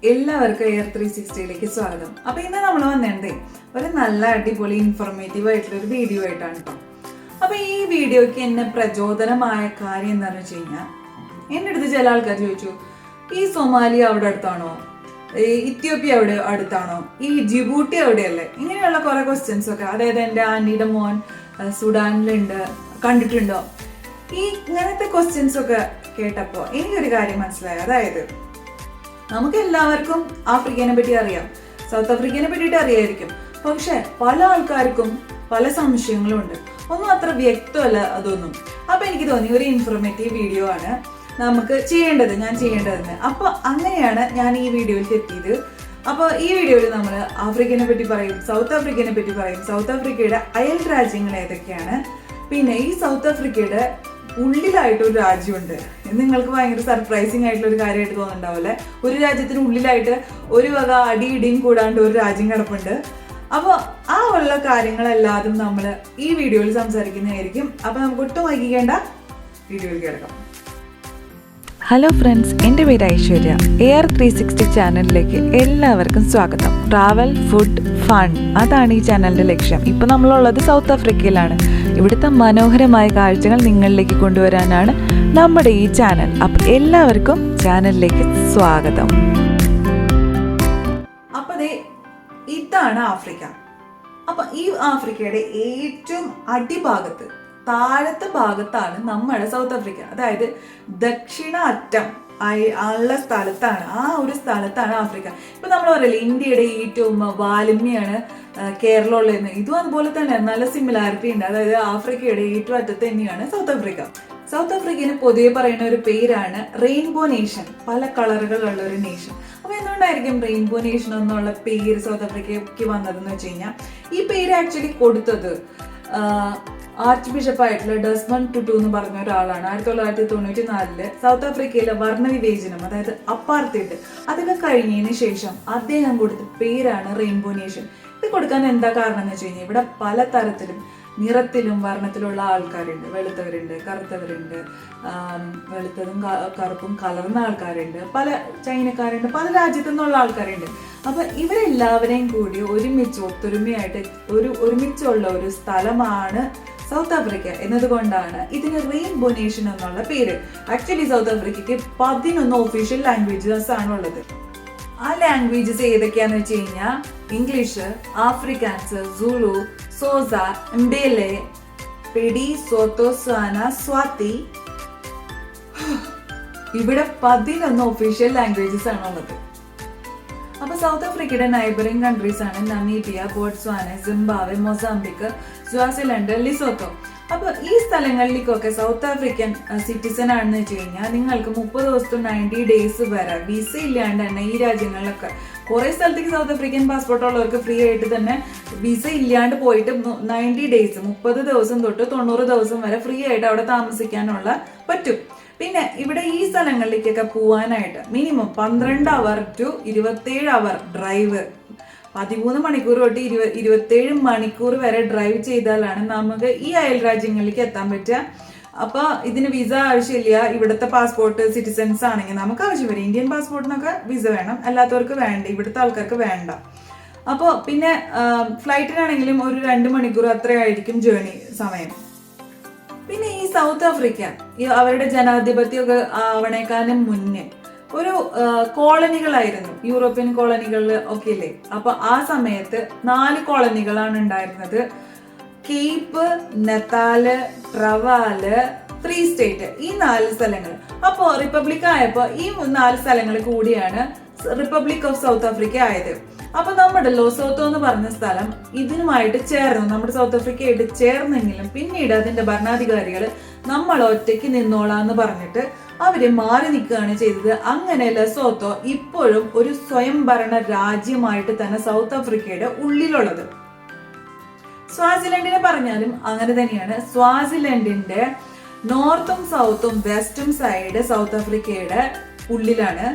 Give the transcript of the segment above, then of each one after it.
എല്ലാവർക്കും എയർ 360യിലേക്ക് സ്വാഗതം. അപ്പൊ ഇന്ന് നമ്മൾ വന്നേ ഒരു നല്ല അടിപൊളി ഇൻഫോർമേറ്റീവ് ആയിട്ടുള്ള ഒരു വീഡിയോ ആയിട്ടാണ് കേട്ടോ. അപ്പൊ ഈ വീഡിയോക്ക് എന്നെ പ്രചോദനമായ കാര്യം എന്താണെന്ന് വെച്ച് കഴിഞ്ഞാൽ, എൻ്റെ അടുത്ത് ചില ആൾക്കാർ ചോദിച്ചു, ഈ സൊമാലിയ അവിടെ അടുത്താണോ, ഇത്യോപ്യ അവിടെ അടുത്താണോ, ഈ ജിബൂട്ടി എവിടെയല്ലേ, ഇങ്ങനെയുള്ള കുറെ ക്വസ്റ്റ്യൻസ് ഒക്കെ. അതായത് എൻ്റെ ആന്റിയുടെ മോൻ സുഡാനിലുണ്ട്, കണ്ടിട്ടുണ്ടോ, ഈ ഇങ്ങനത്തെ ക്വസ്റ്റ്യൻസ് ഒക്കെ കേട്ടപ്പോൾ എനിക്കൊരു കാര്യം മനസ്സിലായി. അതായത് നമുക്ക് എല്ലാവർക്കും ആഫ്രിക്കനെ പറ്റി അറിയാം, സൗത്ത് ആഫ്രിക്കനെ പറ്റിയിട്ട് അറിയായിരിക്കും. പക്ഷെ പല ആൾക്കാർക്കും പല സംശയങ്ങളും ഉണ്ട്, ഒന്നും അത്ര വ്യക്തമല്ല അതൊന്നും. അപ്പൊ എനിക്ക് തോന്നി ഒരു ഇൻഫോർമേറ്റീവ് വീഡിയോ ആണ് നമുക്ക് ഞാൻ ചെയ്യേണ്ടതെന്ന്. അപ്പൊ അങ്ങനെയാണ് ഞാൻ ഈ വീഡിയോയിൽ എത്തിയത്. അപ്പൊ ഈ വീഡിയോയിൽ നമ്മൾ ആഫ്രിക്കനെ പറ്റി പറയും, സൗത്ത് ആഫ്രിക്കനെ പറ്റി പറയും, സൗത്ത് ആഫ്രിക്കയുടെ അയൽ രാജ്യങ്ങൾ ഏതൊക്കെയാണ്, പിന്നെ ഈ സൗത്ത് ആഫ്രിക്കയുടെ ഉള്ളിലായിട്ടൊരു രാജ്യമുണ്ട്. നിങ്ങൾക്ക് ഭയങ്കര സർപ്രൈസിങ് ആയിട്ടുള്ള ഒരു കാര്യമായിട്ട് തോന്നുന്നുണ്ടാവില്ലേ. ഒരു രാജ്യത്തിന് ഉള്ളിലായിട്ട് ഒരു വക അടിയിടിയും കൂടാണ്ട് ഒരു രാജ്യം കിടപ്പുണ്ട്. അപ്പോൾ ആ ഉള്ള കാര്യങ്ങളെല്ലാതും നമ്മൾ ഈ വീഡിയോയിൽ സംസാരിക്കുന്നതായിരിക്കും. അപ്പോൾ നമുക്ക് ഒട്ടും വൈകിക്കേണ്ട, വീഡിയോയിൽ കിടക്കാം. ഹലോ ഫ്രണ്ട്സ്, എൻ്റെ പേര് ഐശ്വര്യ. AR 360 ചാനലിലേക്ക് എല്ലാവർക്കും സ്വാഗതം. ട്രാവൽ, ഫുഡ്, ഫൺ, അതാണ് ഈ ചാനലിൻ്റെ ലക്ഷ്യം. ഇപ്പോൾ നമ്മളുള്ളത് സൗത്ത് ആഫ്രിക്കയിലാണ്. ഇവിടുത്തെ മനോഹരമായ കാഴ്ചകൾ നിങ്ങളിലേക്ക് കൊണ്ടുവരാനാണ് നമ്മുടെ ഈ ചാനൽ. അപ്പം എല്ലാവർക്കും ചാനലിലേക്ക് സ്വാഗതം. അപ്പോൾ ഇതാണ് ആഫ്രിക്ക. അപ്പം ഈ ആഫ്രിക്കയുടെ ഏറ്റവും അടിഭാഗത്ത്, താഴത്തെ ഭാഗത്താണ് നമ്മുടെ സൗത്ത് ആഫ്രിക്ക. അതായത് ദക്ഷിണ അറ്റം ഉള്ള സ്ഥലത്താണ്, ആ ഒരു സ്ഥലത്താണ് ആഫ്രിക്ക. ഇപ്പൊ നമ്മൾ പറയില്ലേ, ഇന്ത്യയുടെ ഏറ്റവും വാലുമ്യാണ് കേരളം ഉള്ളതെന്ന്, ഇതും അതുപോലെ തന്നെ നല്ല സിമിലാരിറ്റി ഉണ്ട്. അതായത് ആഫ്രിക്കയുടെ ഏറ്റവും അറ്റത്ത് തന്നെയാണ് സൗത്ത് ആഫ്രിക്ക. സൗത്ത് ആഫ്രിക്കന് പൊതുവെ പറയുന്ന ഒരു പേരാണ് റെയിൻബോ നേഷൻ, പല കളറുകളുള്ള ഒരു നേഷൻ. അപ്പൊ എന്തുകൊണ്ടായിരിക്കും റെയിൻബോ നേഷൻ എന്നുള്ള പേര് സൗത്ത് ആഫ്രിക്കയ്ക്ക് വന്നതെന്ന് വെച്ച് കഴിഞ്ഞാൽ, ഈ പേര് ആക്ച്വലി കൊടുത്തത് ആർച്ച് ബിഷപ്പായിട്ടുള്ള ഡെസ്മണ്ട് ടുട്ടു എന്ന് പറഞ്ഞ ഒരാളാണ്. 1994 സൗത്ത് ആഫ്രിക്കയിലെ വർണ്ണവിവേചനം, അതായത് അപ്പാർത്തൈഡ്, അതൊക്കെ കഴിഞ്ഞതിന് ശേഷം അദ്ദേഹം കൊടുത്ത പേരാണ് റെയിൻബോ നേഷൻ. ഇത് കൊടുക്കാൻ എന്താ കാരണം എന്ന് വെച്ച് കഴിഞ്ഞാൽ, ഇവിടെ പല തരത്തിലും നിറത്തിലും വർണ്ണത്തിലുള്ള ആൾക്കാരുണ്ട്. വെളുത്തവരുണ്ട്, കറുത്തവരുണ്ട്, വെളുത്തതും കറുപ്പും കലർന്ന ആൾക്കാരുണ്ട്, പല ചൈനക്കാരുണ്ട്, പല രാജ്യത്തു നിന്നുള്ള ആൾക്കാരുണ്ട്. അപ്പൊ ഇവരെല്ലാവരെയും കൂടി ഒരുമിച്ച് ഒത്തൊരുമയായിട്ട് ഒരുമിച്ചുള്ള ഒരു സ്ഥലമാണ് സൗത്ത് ആഫ്രിക്ക എന്നതുകൊണ്ടാണ് ഇതിന് റെയിൻബോ നേഷൻ എന്നുള്ള പേര്. ആക്ച്വലി സൗത്ത് ആഫ്രിക്കയ്ക്ക് 11 ഒഫീഷ്യൽ ലാംഗ്വേജസ് ആണ് ഉള്ളത്. ആ ലാംഗ്വേജസ് ഏതൊക്കെയാന്ന് വെച്ച് കഴിഞ്ഞാൽ, ഇംഗ്ലീഷ്, ആഫ്രിക്കാൻസ്, സുളു, സോസ, എംബേലെ, പെഡി, സോത്തോസ്വാന, സ്വാതി. ഇവിടെ 11 ഒഫീഷ്യൽ ലാംഗ്വേജസ് ആണ് ഉള്ളത്. അപ്പൊ സൗത്ത് ആഫ്രിക്കയുടെ നൈബറിംഗ് കൺട്രീസ് ആണ് നമീബിയ, ബോട്സ്വാന, സിംബാബ്വെ, മൊസാംബിക്, സ്വാസിലൻഡ്, ലിസോത്തോ. അപ്പൊ ഈ സ്ഥലങ്ങളിലേക്കൊക്കെ സൗത്ത് ആഫ്രിക്കൻ സിറ്റിസൺ ആണെന്ന് വെച്ച് കഴിഞ്ഞാൽ നിങ്ങൾക്ക് 30 ദിവസത്തും 90 ഡേയ്സ് വരെ വിസ ഇല്ലാണ്ട് തന്നെ ഈ രാജ്യങ്ങളിലൊക്കെ, കുറെ സ്ഥലത്തേക്ക് സൗത്ത് ആഫ്രിക്കൻ പാസ്പോർട്ട് ഉള്ളവർക്ക് ഫ്രീ ആയിട്ട് തന്നെ വിസ ഇല്ലാണ്ട് പോയിട്ട് 90 ഡേയ്സ്, 30 ദിവസം തൊട്ട് 90 ദിവസം വരെ ഫ്രീ ആയിട്ട് അവിടെ താമസിക്കാനുള്ള പറ്റും. പിന്നെ ഇവിടെ ഈ സ്ഥലങ്ങളിലേക്കൊക്കെ പോവാനായിട്ട് minimum 12 hour to 27 hour drive, 13 മണിക്കൂർ തൊട്ട് 27 മണിക്കൂർ വരെ ഡ്രൈവ് ചെയ്താലാണ് നമുക്ക് ഈ അയൽ രാജ്യങ്ങളിലേക്ക് എത്താൻ പറ്റുക. അപ്പൊ ഇതിന് വിസ ആവശ്യമില്ല. ഇവിടുത്തെ പാസ്പോർട്ട് സിറ്റിസൺസ് ആണെങ്കിൽ നമുക്ക് ആവശ്യം വരും. ഇന്ത്യൻ പാസ്പോർട്ടിനൊക്കെ വിസ വേണം, അല്ലാത്തവർക്ക് വേണ്ട, ഇവിടുത്തെ ആൾക്കാർക്ക് വേണ്ട. അപ്പോൾ പിന്നെ ഫ്ലൈറ്റിനാണെങ്കിലും ഒരു 2 മണിക്കൂർ അത്രയായിരിക്കും ജേർണി സമയം. പിന്നെ ഈ സൗത്ത് ആഫ്രിക്ക അവരുടെ ജനാധിപത്യമൊക്കെ ആവണേക്കാളും മുന്നേ ഒരു കോളനികളായിരുന്നു, യൂറോപ്യൻ കോളനികളിൽ ഒക്കെ ഇല്ലേ. അപ്പൊ ആ സമയത്ത് 4 കോളനികളാണ് ഉണ്ടായിരുന്നത്: കേപ്പ്, നെത്താല്, ട്രവാല്, ഫ്രീ സ്റ്റേറ്റ്, ഈ 4 സ്ഥലങ്ങൾ. അപ്പോ റിപ്പബ്ലിക് ആയപ്പോ ഈ 4 സ്ഥലങ്ങൾ കൂടിയാണ് റിപ്പബ്ലിക് ഓഫ് സൗത്ത് ആഫ്രിക്ക ആയത്. അപ്പൊ നമ്മുടെ ലോസോത്തോ എന്ന് പറഞ്ഞ സ്ഥലം ഇതിനുമായിട്ട് ചേർന്നു, നമ്മുടെ സൗത്ത് ആഫ്രിക്കയായിട്ട് ചേർന്നെങ്കിലും പിന്നീട് അതിന്റെ ഭരണാധികാരികൾ നമ്മൾ ഒറ്റയ്ക്ക് നിന്നോളാന്ന് പറഞ്ഞിട്ട് അവര് മാറി നിൽക്കുകയാണ് ചെയ്തത്. അങ്ങനെ ലെസോത്തോ ഇപ്പോഴും ഒരു സ്വയംഭരണ രാജ്യമായിട്ട് തന്നെ സൗത്ത് ആഫ്രിക്കയുടെ ഉള്ളിലുള്ളത്. സ്വാസിലൻഡിനെ പറഞ്ഞാലും അങ്ങനെ തന്നെയാണ്. സ്വാസിലൻഡിന്റെ നോർത്തും സൗത്തും വെസ്റ്റും സൈഡ് സൗത്ത് ആഫ്രിക്കയുടെ ഉള്ളിലാണ്.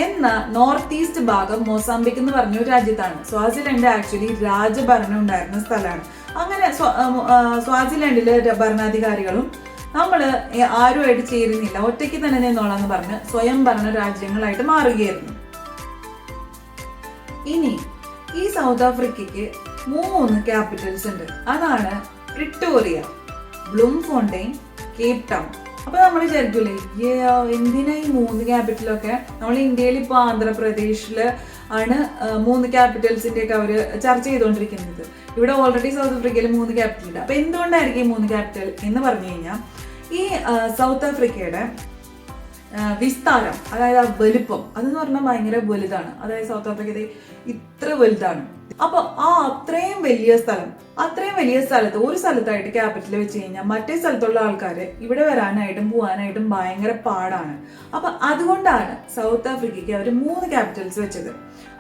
എന്നാൽ നോർത്ത് ഈസ്റ്റ് ഭാഗം മൊസാംബിക് എന്ന് പറഞ്ഞ ഒരു രാജ്യത്താണ്. സ്വാസിലൻഡ് ആക്ച്വലി രാജഭരണം ഉണ്ടായിരുന്ന സ്ഥലമാണ്. അങ്ങനെ സ്വാസിലൻഡിലെ ഭരണാധികാരികളും നമ്മള് ആരുമായിട്ട് ചേരുന്നില്ല, ഒറ്റയ്ക്ക് തന്നെ നിന്നോളാന്ന് പറഞ്ഞ് സ്വയം ഭരണ രാജ്യങ്ങളായിട്ട് മാറുകയായിരുന്നു. ഇനി ഈ സൗത്ത് ആഫ്രിക്കയ്ക്ക് 3 ക്യാപിറ്റൽസ് ഉണ്ട്. അതാണ് പ്രിട്ടോറിയ, ബ്ലൂംഫോണ്ടെയിൻ, കേപ്പ് ടൗൺ. അപ്പൊ നമ്മൾ വിചാരിക്കൂലേ എന്തിനാ ഈ 3 ക്യാപിറ്റലൊക്കെ? നമ്മൾ ഇന്ത്യയിൽ ഇപ്പൊ ആന്ധ്രാപ്രദേശില് ആണ് 3 ക്യാപിറ്റൽസിന്റെ ഒക്കെ അവര് ചർച്ച ചെയ്തുകൊണ്ടിരിക്കുന്നത്. ഇവിടെ ഓൾറെഡി സൗത്ത് ആഫ്രിക്കയിൽ 3 ക്യാപിറ്റൽ ഉണ്ട്. അപ്പൊ എന്തുകൊണ്ടായിരിക്കും ഈ 3 ക്യാപിറ്റൽ എന്ന് പറഞ്ഞു കഴിഞ്ഞാൽ ഈ സൗത്ത് ആഫ്രിക്കയുടെ വിസ്താരം, അതായത് ആ വലുപ്പം അതെന്ന് പറഞ്ഞാൽ ഭയങ്കര വലുതാണ്. അതായത് സൗത്ത് ആഫ്രിക്കയുടെ ഇത്ര വലുതാണ്. അപ്പൊ അത്രയും വലിയ സ്ഥലത്ത് ഒരു സ്ഥലത്തായിട്ട് ക്യാപിറ്റൽ വെച്ച് കഴിഞ്ഞാൽ മറ്റേ സ്ഥലത്തുള്ള ആൾക്കാര് ഇവിടെ വരാനായിട്ടും പോകാനായിട്ടും ഭയങ്കര പാടാണ്. അപ്പൊ അതുകൊണ്ടാണ് സൗത്ത് ആഫ്രിക്കയ്ക്ക് അവർ 3 ക്യാപിറ്റൽസ് വെച്ചത്.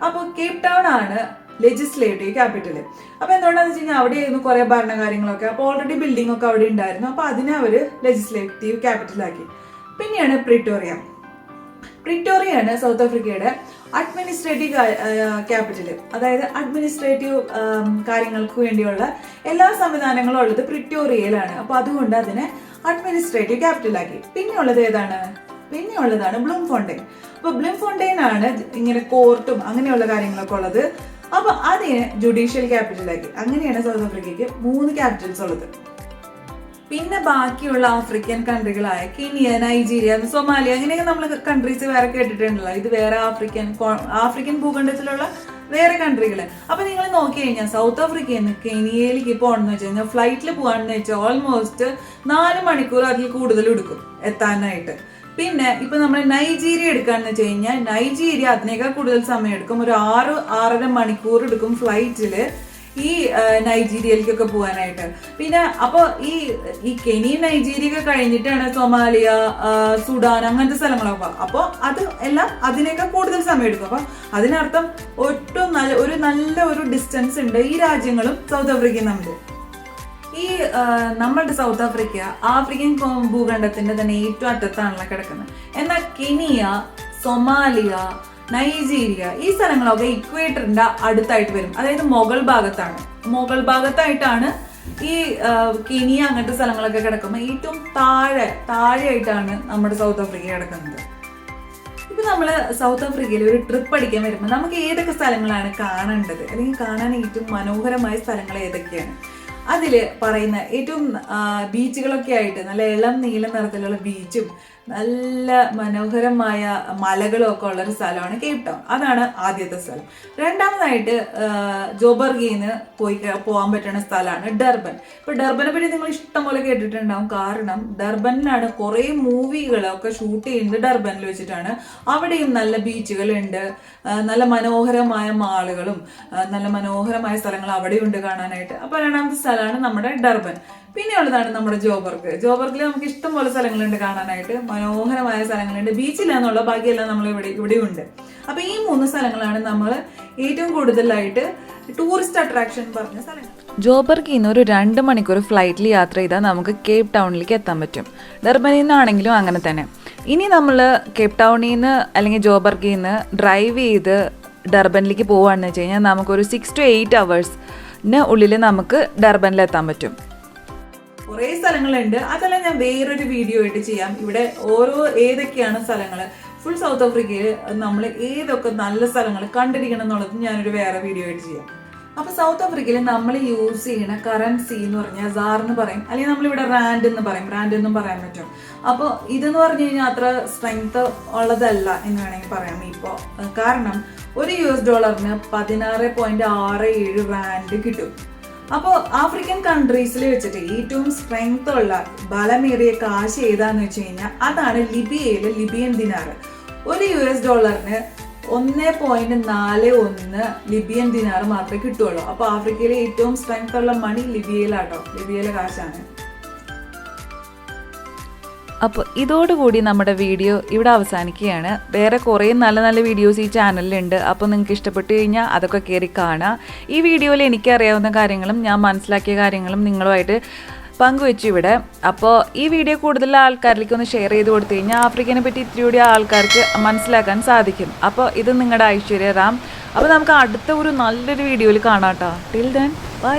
അപ്പൊ കേപ്പ് ടൗൺ ആണ് ലെജിസ്ലേറ്റീവ് ക്യാപിറ്റൽ. അപ്പൊ എന്തുകൊണ്ടാന്ന് വെച്ച് കഴിഞ്ഞാൽ അവിടെയായിരുന്നു കുറെ ഭരണകാര്യങ്ങളൊക്കെ. അപ്പൊ ഓൾറെഡി ബിൽഡിംഗ് ഒക്കെ അവിടെ ഉണ്ടായിരുന്നു. അപ്പൊ അതിനെ അവര് ലെജിസ്ലേറ്റീവ് ക്യാപിറ്റൽ ആക്കി. പിന്നെയാണ് പ്രിട്ടോറിയാണ് സൗത്ത് ആഫ്രിക്കയുടെ അഡ്മിനിസ്ട്രേറ്റീവ് ക്യാപിറ്റൽ. അതായത് അഡ്മിനിസ്ട്രേറ്റീവ് കാര്യങ്ങൾക്ക് വേണ്ടിയുള്ള എല്ലാ സംവിധാനങ്ങളും ഉള്ളത് പ്രിട്ടോറിയയിലാണ്. അപ്പൊ അതുകൊണ്ട് അതിനെ അഡ്മിനിസ്ട്രേറ്റീവ് ക്യാപിറ്റൽ ആക്കി. പിന്നെയുള്ളതാണ് ബ്ലൂംഫോണ്ടെയിൻ. അപ്പൊ ബ്ലൂംഫോണ്ടെയിൻ ആണ് ഇങ്ങനെ കോർട്ടും അങ്ങനെയുള്ള കാര്യങ്ങളൊക്കെ ഉള്ളത്. അപ്പൊ അതിനെ ജുഡീഷ്യൽ ക്യാപിറ്റൽ ആക്കി. അങ്ങനെയാണ് സൗത്ത് ആഫ്രിക്കയ്ക്ക് 3 ക്യാപിറ്റൽസ് ഉള്ളത്. പിന്നെ ബാക്കിയുള്ള ആഫ്രിക്കൻ കൺട്രികളായ കെനിയ, നൈജീരിയ, സൊമാലിയ അങ്ങനെയൊക്കെ നമ്മൾ കൺട്രീസ് വേറെ കേട്ടിട്ടുണ്ടല്ലോ. ഇത് വേറെ ആഫ്രിക്കൻ ഭൂഖണ്ഡത്തിലുള്ള വേറെ കൺട്രികള്. അപ്പൊ നിങ്ങൾ നോക്കി കഴിഞ്ഞാൽ സൗത്ത് ആഫ്രിക്കയിൽ നിന്ന് കെനിയയിലേക്ക് പോകണമെന്ന് വെച്ച് കഴിഞ്ഞാൽ ഫ്ലൈറ്റിൽ പോകാണെന്ന് വെച്ചാൽ ഓൾമോസ്റ്റ് 4 മണിക്കൂർ അതിൽ കൂടുതൽ എടുക്കും എത്താനായിട്ട്. പിന്നെ ഇപ്പൊ നമ്മൾ നൈജീരിയ എടുക്കാന്ന് വെച്ച് കഴിഞ്ഞാൽ നൈജീരിയ അതിനേക്കാൾ കൂടുതൽ സമയം എടുക്കും. ഒരു 6-6.5 മണിക്കൂർ എടുക്കും ഫ്ലൈറ്റില് ഈ നൈജീരിയയിലേക്കൊക്കെ പോകാനായിട്ട്. പിന്നെ അപ്പൊ ഈ കെനിയ നൈജീരിയ ഒക്കെ കഴിഞ്ഞിട്ടാണ് സൊമാലിയ, സുഡാൻ അങ്ങനത്തെ സ്ഥലങ്ങളൊക്കെ. അപ്പൊ അത് എല്ലാം അതിനേക്കാൾ കൂടുതൽ സമയം എടുക്കും. അപ്പൊ അതിനർത്ഥം ഒരു ഡിസ്റ്റൻസ് ഉണ്ട് ഈ രാജ്യങ്ങളും സൗത്ത് ആഫ്രിക്കയും തമ്മിൽ. ഈ നമ്മളുടെ സൗത്ത് ആഫ്രിക്ക ആഫ്രിക്കൻ ഭൂഖണ്ഡത്തിന്റെ തന്നെ ഏറ്റവും അറ്റത്താണല്ലോ കിടക്കുന്നത്. എന്നാൽ കെനിയ, സൊമാലിയ, നൈജീരിയ ഈ സ്ഥലങ്ങളൊക്കെ ഇക്വേറ്ററിന്റെ അടുത്തായിട്ട് വരും. അതായത് മുകൾ ഭാഗത്തായിട്ടാണ് ഈ കെനിയ അങ്ങനത്തെ സ്ഥലങ്ങളൊക്കെ കിടക്കുമ്പോൾ ഏറ്റവും താഴെയായിട്ടാണ് നമ്മുടെ സൗത്ത് ആഫ്രിക്ക കിടക്കുന്നത്. ഇപ്പൊ നമ്മള് സൗത്ത് ആഫ്രിക്കയിൽ ഒരു ട്രിപ്പ് അടിക്കാൻ വരുമ്പോൾ നമുക്ക് ഏതൊക്കെ സ്ഥലങ്ങളാണ് കാണേണ്ടത്, അല്ലെങ്കിൽ കാണാൻ ഏറ്റവും മനോഹരമായ സ്ഥലങ്ങൾ ഏതൊക്കെയാണ്? അതില് പറയുന്ന ഏറ്റവും ബീച്ചുകളൊക്കെ ആയിട്ട് നല്ല ഇളം നീല നിറത്തിലുള്ള ബീച്ചും നല്ല മനോഹരമായ മലകളും ഒക്കെ ഉള്ളൊരു സ്ഥലമാണ് കേപ്പ് ടൗൺ. അതാണ് ആദ്യത്തെ സ്ഥലം. രണ്ടാമതായിട്ട് ജോബർഗിന്ന് പോകാൻ പറ്റുന്ന സ്ഥലമാണ് ഡർബൻ. ഇപ്പൊ ഡർബനെ പറ്റി നിങ്ങൾ ഇഷ്ടം പോലെ കേട്ടിട്ടുണ്ടാവും. കാരണം ഡർബനിലാണ് കുറെ മൂവികളൊക്കെ ഷൂട്ട് ചെയ്യുന്നത് ഡർബനിൽ വെച്ചിട്ടാണ്. അവിടെയും നല്ല ബീച്ചുകളുണ്ട്, നല്ല മനോഹരമായ മാളുകളും നല്ല മനോഹരമായ സ്ഥലങ്ങൾ അവിടെയുണ്ട് കാണാനായിട്ട്. അപ്പൊ രണ്ടാമത്തെ സ്ഥലമാണ് നമ്മുടെ ഡർബൻ. പിന്നെ ഉള്ളതാണ് നമ്മുടെ ജോബർഗിൽ നമുക്ക് ഇഷ്ടം പോലെ സ്ഥലങ്ങളുണ്ട് കാണാനായിട്ട്, മനോഹരമായ സ്ഥലങ്ങളുണ്ട്. ബീച്ചിലാന്നുള്ള ബാക്കിയെല്ലാം നമ്മൾ ഇവിടെ ഉണ്ട്. അപ്പൊ ഈ 3 സ്ഥലങ്ങളാണ് നമ്മൾ ഏറ്റവും കൂടുതലായിട്ട് ടൂറിസ്റ്റ് അട്രാക്ഷൻ പറഞ്ഞ സ്ഥലങ്ങൾ. ജോബർഗിൽ നിന്ന് ഒരു 2 മണിക്കൂർ ഫ്ലൈറ്റിൽ യാത്ര ചെയ്താൽ നമുക്ക് കേപ്പ് ടൗണിലേക്ക് എത്താൻ പറ്റും. ഡർബനിൽ നിന്നാണെങ്കിലും അങ്ങനെ തന്നെ. ഇനി നമ്മൾ കേപ്പ് ടൗണിൽ നിന്ന് അല്ലെങ്കിൽ ജോബർഗിൽ നിന്ന് ഡ്രൈവ് ചെയ്ത് ഡർബനിലേക്ക് പോവുകയാണെന്ന് വെച്ച് കഴിഞ്ഞാൽ നമുക്കൊരു 6 to 8 hours ഉള്ളിൽ നമുക്ക് ഡർബനിലെത്താൻ പറ്റും. കുറേ സ്ഥലങ്ങളുണ്ട്. അതെല്ലാം ഞാൻ വേറൊരു വീഡിയോ ആയിട്ട് ചെയ്യാം. ഇവിടെ ഏതൊക്കെയാണ് സ്ഥലങ്ങൾ, ഫുൾ സൗത്ത് ആഫ്രിക്കയിൽ നമ്മൾ ഏതൊക്കെ നല്ല സ്ഥലങ്ങൾ കണ്ടിരിക്കണം എന്നുള്ളത് ഞാനൊരു വേറെ വീഡിയോ ആയിട്ട് ചെയ്യാം. അപ്പൊ സൗത്ത് ആഫ്രിക്കയിൽ നമ്മൾ യൂസ് ചെയ്യുന്ന കറൻസി എന്ന് പറഞ്ഞാൽ സാർ എന്ന് പറയും, അല്ലെങ്കിൽ നമ്മളിവിടെ റാൻഡ് എന്നും പറയാൻ പറ്റും. അപ്പോൾ ഇതെന്ന് പറഞ്ഞു കഴിഞ്ഞാൽ അത്ര സ്ട്രെങ്ത് ഉള്ളതല്ല എന്ന് വേണമെങ്കിൽ പറയാം ഇപ്പോൾ. കാരണം ഒരു $1 16.67 റാൻഡ് കിട്ടും. അപ്പോൾ ആഫ്രിക്കൻ കൺട്രീസിൽ വെച്ചിട്ട് ഏറ്റവും സ്ട്രെങ്ത് ഉള്ള ബലമേറിയ കാശ് ഏതാന്ന് വെച്ച് കഴിഞ്ഞാൽ അതാണ് ലിബിയൻ ദിനാർ. ഒരു $1 1.41 ലിബിയൻ ദിനാർ മാത്രമേ കിട്ടുള്ളൂ. അപ്പൊ ആഫ്രിക്കയിലെ ഏറ്റവും സ്ട്രെങ്ത് ഉള്ള മണി ലിബിയയിലെ കാശാണ്. അപ്പോൾ ഇതോടുകൂടി നമ്മുടെ വീഡിയോ ഇവിടെ അവസാനിക്കുകയാണ്. വേറെ കുറേ നല്ല നല്ല വീഡിയോസ് ഈ ചാനലിലുണ്ട്. അപ്പോൾ നിങ്ങൾക്ക് ഇഷ്ടപ്പെട്ടു കഴിഞ്ഞാൽ അതൊക്കെ കയറി കാണുക. ഈ വീഡിയോയിൽ എനിക്കറിയാവുന്ന കാര്യങ്ങളും ഞാൻ മനസ്സിലാക്കിയ കാര്യങ്ങളും നിങ്ങളുമായിട്ട് പങ്കുവെച്ചു ഇവിടെ. അപ്പോൾ ഈ വീഡിയോ കൂടുതൽ ആൾക്കാരിലേക്ക് ഒന്ന് ഷെയർ ചെയ്ത് കൊടുത്തു കഴിഞ്ഞാൽ ആഫ്രിക്കനെ പറ്റി ഇത്തിരി കൂടി ആൾക്കാർക്ക് മനസ്സിലാക്കാൻ സാധിക്കും. അപ്പോൾ ഇത് നിങ്ങളുടെ ഐശ്വര്യ റാം. അപ്പോൾ നമുക്ക് അടുത്ത ഒരു നല്ലൊരു വീഡിയോയിൽ കാണാം കേട്ടോ. Till then bye.